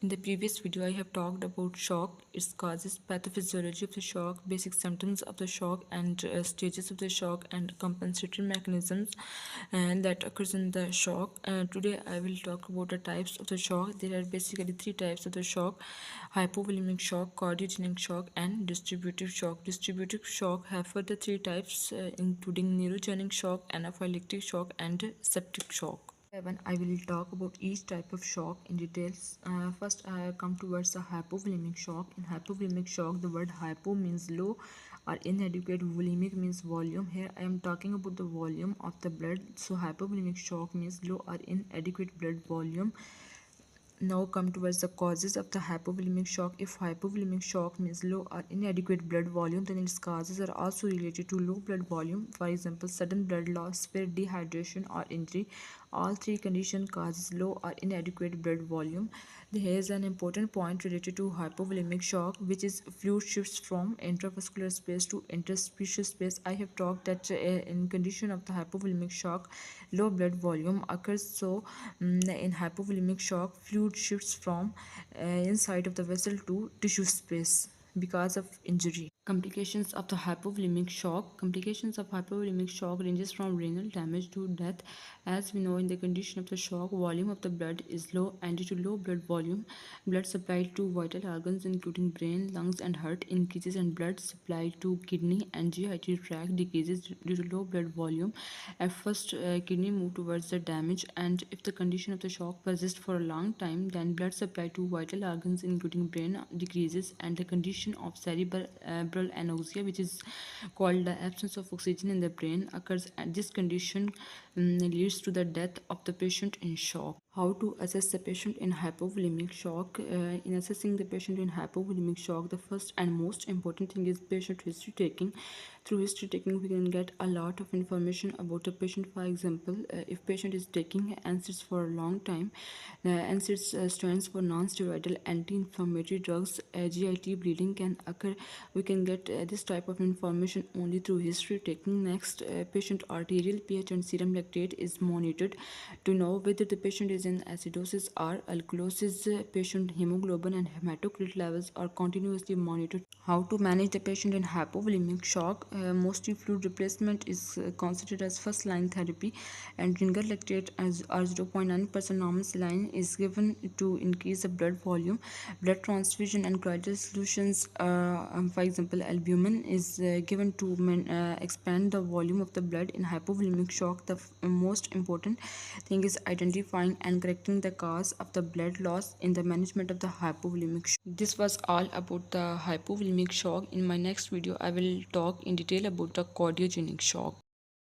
In the previous video, I have talked about shock, its causes, pathophysiology of the shock, basic symptoms of the shock, and stages of the shock, and compensatory mechanisms and that occurs in the shock. Today, I will talk about the types of the shock. There are basically three types of the shock: hypovolemic shock, cardiogenic shock, and distributive shock. Distributive shock have further three types, including neurogenic shock, anaphylactic shock, and septic shock. When I will talk about each type of shock in details. First, I come towards the hypovolemic shock. In hypovolemic shock, the word hypo means low or inadequate. Volemic means volume. Here, I am talking about the volume of the blood. So, hypovolemic shock means low or inadequate blood volume. Now come towards the causes of the hypovolemic shock. If hypovolemic shock means low or inadequate blood volume, then its causes are also related to low blood volume. For example, sudden blood loss, severe dehydration, or injury. All three conditions causes low or inadequate blood volume. Here is an important point related to hypovolemic shock, which is fluid shifts from intravascular space to interstitial space. I have talked that in condition of the hypovolemic shock, low blood volume occurs. So in hypovolemic shock, fluid shifts from inside of the vessel to tissue space because of injury. Complications of the hypovolemic shock. Complications of hypovolemic shock ranges from renal damage to death. As we know, in the condition of the shock, volume of the blood is low, and due to low blood volume, blood supply to vital organs including brain, lungs, and heart increases, and blood supply to kidney and GI tract decreases due to low blood volume. At first, kidney move towards the damage, and if the condition of the shock persists for a long time, then blood supply to vital organs including brain decreases, and the condition of cerebral anoxia, which is called the absence of oxygen in the brain, occurs. And this condition leads to the death of the patient in shock. How to assess the patient in hypovolemic shock? In assessing the patient in hypovolemic shock, the first and most important thing is patient history taking. Through history taking, we can get a lot of information about the patient. For example, if patient is taking NSAIDs for a long time, NSAIDs stands for non-steroidal anti-inflammatory drugs. GIT bleeding can occur. We can get this type of information only through history taking. Next, patient arterial pH and serum lactate is monitored to know whether the patient is in acidosis or alkalosis. Patient hemoglobin and hematocrit levels are continuously monitored. How to manage the patient in hypovolemic shock? Mostly fluid replacement is considered as first line therapy, and ringer lactate as 0.9% normal saline is given to increase the blood volume. Blood transfusion and colloidal solutions, for example albumin, is given to expand the volume of the blood in hypovolemic shock. The most important thing is identifying and correcting the cause of the blood loss in the management of the hypovolemic shock. This was all about the hypovolemic shock. In my next video, I will talk in detail about the cardiogenic shock.